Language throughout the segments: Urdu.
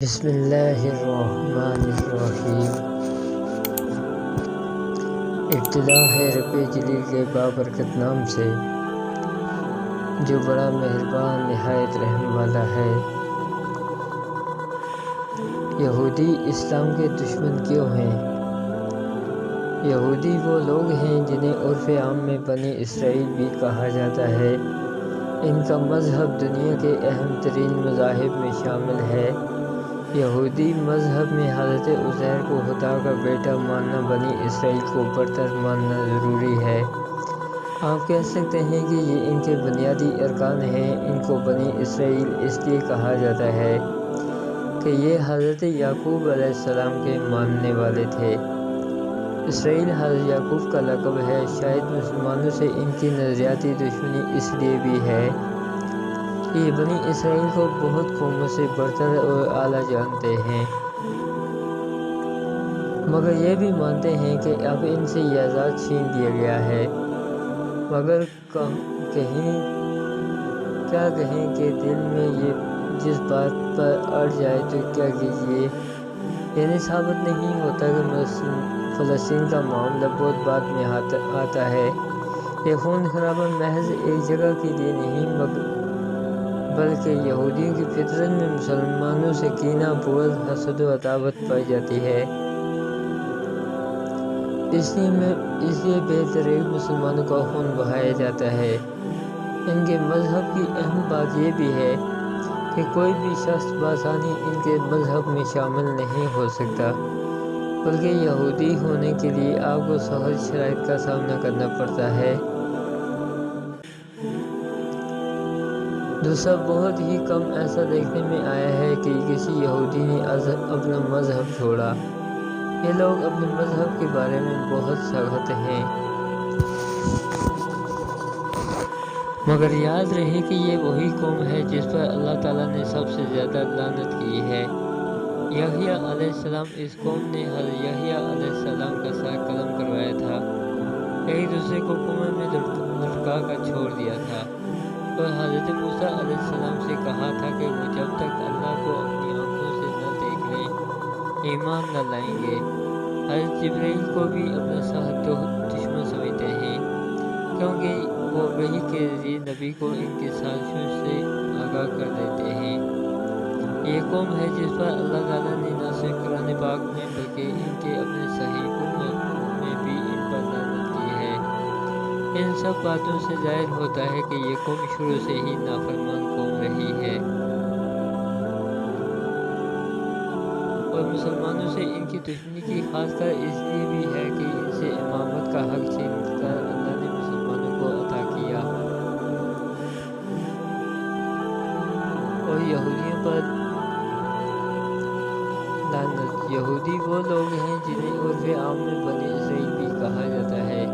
بسم اللہ الرحمن الرحیم۔ ابتدا ہے رب جلیل کے بابرکت نام سے، جو بڑا مہربان نہایت رحم والا ہے۔ یہودی اسلام کے دشمن کیوں ہیں؟ یہودی وہ لوگ ہیں جنہیں عرف عام میں بنی اسرائیل بھی کہا جاتا ہے۔ ان کا مذہب دنیا کے اہم ترین مذاہب میں شامل ہے۔ یہودی مذہب میں حضرت عزیر کو خدا کا بیٹا ماننا بنی اسرائیل کو برتر ماننا ضروری ہے۔ آپ کہہ سکتے ہیں کہ یہ ان کے بنیادی ارکان ہیں۔ ان کو بنی اسرائیل اس لیے کہا جاتا ہے کہ یہ حضرت یعقوب علیہ السلام کے ماننے والے تھے۔ اسرائیل حضرت یعقوب کا لقب ہے۔ شاید مسلمانوں سے ان کی نظریاتی دشمنی اس لیے بھی ہے کہ یہ بنی اسرائیل کو بہت قوموں سے برتر اور اعلیٰ جانتے ہیں، مگر یہ بھی مانتے ہیں کہ اب ان سے یہ اعزاز چھین لیا گیا ہے۔ مگر کیا کہیں کہ دل میں یہ جس بات پر اڑ جائے تو کیا کیجیے، یعنی ثابت نہیں ہوتا کہ فلسطین کا معاملہ بہت بعد میں آتا ہے۔ یہ خون خرابہ محض ایک جگہ کے لیے نہیں، بلکہ یہودیوں کی فطرت میں مسلمانوں سے کینہ، بغض، حسد و عداوت پائی جاتی ہے۔ اس لیے بے دریغ مسلمانوں کا خون بہایا جاتا ہے۔ ان کے مذہب کی اہم بات یہ بھی ہے کہ کوئی بھی شخص بآسانی ان کے مذہب میں شامل نہیں ہو سکتا، بلکہ یہودی ہونے کے لیے آپ کو سخت شرائط کا سامنا کرنا پڑتا ہے۔ دوسرا، بہت ہی کم ایسا دیکھنے میں آیا ہے کہ کسی یہودی نے اپنا مذہب چھوڑا۔ یہ لوگ اپنے مذہب کے بارے میں بہت سخت ہیں، مگر یاد رہے کہ یہ وہی قوم ہے جس پر اللہ تعالیٰ نے سب سے زیادہ لعنت کی ہے۔ یحییٰ علیہ السلام، اس قوم نے حضرت یحییٰ علیہ السلام کا سر قلم کروایا تھا، ایک دوسرے کو کنویں میں لٹکا کر چھوڑ دیا تھا، اور حضرت موسیٰ علیہ السلام سے کہا تھا کہ وہ جب تک اللہ کو اپنی آنکھوں سے نہ دیکھ لیں ایمان نہ لائیں گے۔ حضرت جبرائیل کو بھی اپنا سخت دشمن سمجھتے ہیں، کیونکہ وہ وحی کے ذریعے نبی کو ان کی سازشوں سے آگاہ کر دیتے ہیں۔ یہ قوم ہے جس پر اللہ تعالیٰ نے نہ صرف قرآن پاک میں بلکہ ان کے اپنے صحیفوں میں بھی ان پر لعنت کی ہے۔ ان سب باتوں سے ظاہر ہوتا ہے کہ یہ قوم شروع سے ہی نافرمان قوم رہی ہے، اور مسلمانوں سے ان کی دشمنی کی خاص کر اس لیے بھی ہے کہ ان سے امامت کا حق چھین کر اللہ نے مسلمانوں کو عطا کیا، اور یہودیوں پر لعنت۔ یہودی وہ لوگ ہیں جنہیں عرف عام میں بنی اسرائیل بھی کہا جاتا ہے۔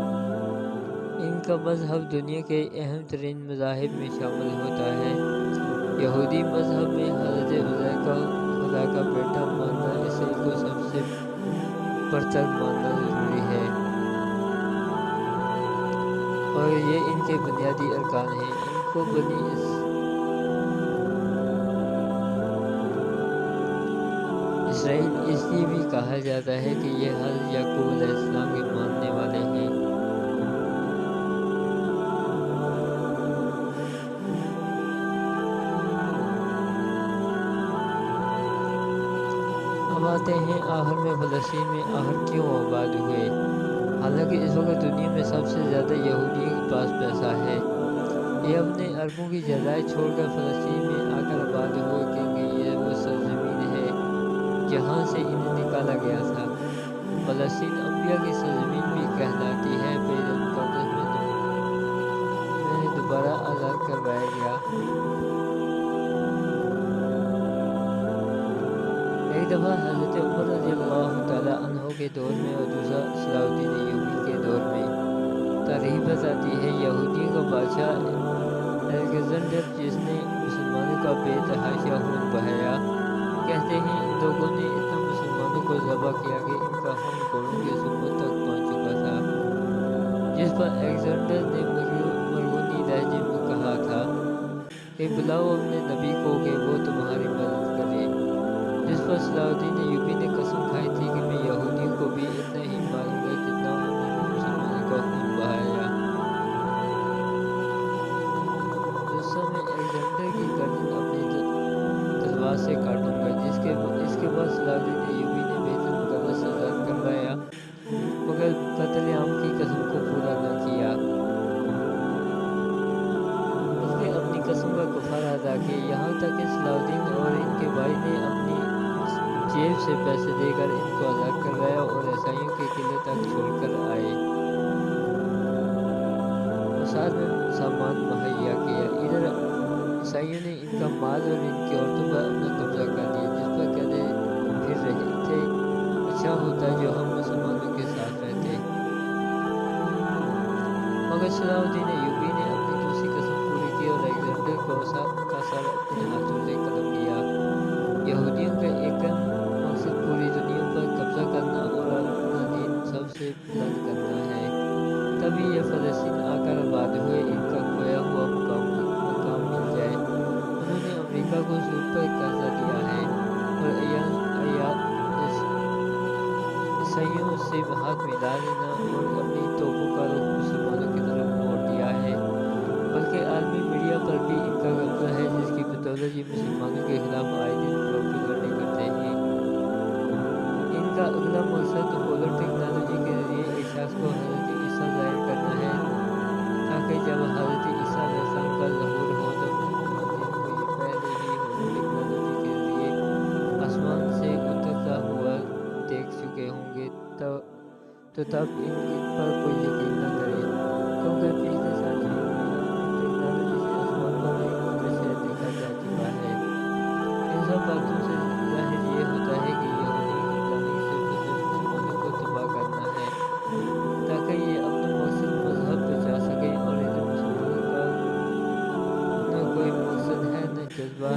ان کا مذہب دنیا کے اہم ترین مذاہب میں شامل ہوتا ہے۔ یہودی مذہب میں حضرت عزیر کو خدا کا بیٹا ماننا اسرائیل کو سب سے برتر ماننا ضروری ہے، اور یہ ان کے بنیادی ارکان ہیں۔ ان کو بنی اسرائیل اس لیے بھی کہا جاتا ہے کہ یہ حضرت یعقوب علیہ السلام کے ماننے والے ہیں۔ اب آتے ہیں آخر میں فلسطین میں آخر کیوں آباد ہوئے؟ حالانکہ اس وقت دنیا میں سب سے زیادہ یہودیوں کے پاس پیسہ ہے۔ یہ اپنے عربوں کی جزائر چھوڑ کر فلسطین میں آ کر آباد ہوئے، کیونکہ یہ وہ سرزمین ہے جہاں سے انہیں نکالا گیا تھا۔ فلسطین انبیاء کی سرزمین بھی کہلاتی ہے۔ بیت المقدس میں انہیں دوبارہ آزاد کروایا گیا۔ ایک دفعہ حضرت عمر رضی اللہ تعالیٰ عنہ کے دور میں اور دوسرا صلاح الدین ایوبی کے دور میں تاریخ بتاتی ہے، یہودیوں کا بادشاہ الیگزینڈر، جس نے مسلمانوں کا بے تحاشا خون بہایا، کہتے ہیں ان لوگوں نے اتنا مسلمانوں کو ذبح کیا کہ ان کا خون گھوڑوں کے ثبوت تک پہنچ چکا تھا، جس پر الیگزینڈر نے مرغونی لہجے میں کہا تھا کہ بلاؤ اپنے نبی کو کہ وہ تمہاری مدد کرے۔ جس پر صلاح الدین ایوبی نے قسم کھائی تھی کہ میں یہودیوں کو بھی اتنا ہی ماروں گا جتنا انہوں نے مسلمانوں کا خون بہایا۔ دوسرا، میں الیگزینڈر کی گردن اپنی تلوار سے کاٹوں گا۔ اس کے بعد صلاح الدین ایوبی نے بیت المقدس آزاد کروایا، مگر قتل عام کی قسم کو پورا نہ کیا، بلکہ اپنی قسم کا کفارہ ادا کیا، یہاں تک کہ صلاح الدین اور ان کے بھائی نے اپنی جیب سے پیسے دے کر ان کو آزاد کروایا اور عیسائیوں کے قلعے تک چھوڑ کر آئے اور ساتھ میں سامان مہیا کیا۔ ادھر عیسائیوں نے ان کا مال اور ان کی عورتوں پر اپنا قبضہ کر لیا، جس پر کہتے پھر رہے تھے اچھا ہوتا جو ہم مسلمانوں کے ساتھ رہتے۔ مگر صلاح الدین ایوبی نے اپنی دوسری قسم پوری کی اور الیگزینڈر کا سر اپنے ہاتھوں سے قلم کیا۔ یہودیوں کا ایکم مقصد پوری دنیا پر قبضہ کرنا اور اپنا دین سب سے بلند کرنا ہے۔ تبھی یہ فلسطین آ کر آباد ہوئے، ان کا کھویا ہوا مقام مل جائے۔ انہوں نے امریکہ کو سود پر قرضہ دیا ہے اور عیسائیوں سے ہاتھ ملا لینا اور اپنی توپوں کا رخ مسلمانوں کی طرف موڑ دیا ہے، بلکہ عالمی میڈیا پر بھی ان کا قبضہ ہے، جس کی بدولت یہ مسلمانوں کے خلاف آئے دن پروپیگنڈے کرتے ہیں۔ ان کا اگلا مقصد ہولو ٹیکنالوجی کے ذریعے ایک شخص کو حضرت عیسیٰ ظاہر کرنا ہے، تاکہ جب حضرت عیسیٰ علیہ السلام کا ظہور ہو تو مسلمان جن کو یہ پہلے ہی ہولو ٹیکنالوجی کے ذریعے آسمان سے اترتا ہوا دیکھ چکے ہوں گے تو تب ان پر کوئی یقین نہ کرے، کیونکہ پچھلے سینچری میں ٹیکنالوجی سے آسمان پر ایک اور شہر دیکھا جا چکا ہے۔ ان سب باتوں سے ظاہر یہ ہوتا ہے کہ یہودیوں کی پلاننگ صرف اور صرف مسلمانوں کو تباہ کرنا ہے، تاکہ یہ اپنا مقصد مذہب بچا سکیں، اور ادھر مسلمانوں کا نہ کوئی مقصد ہے، نہ جذبہ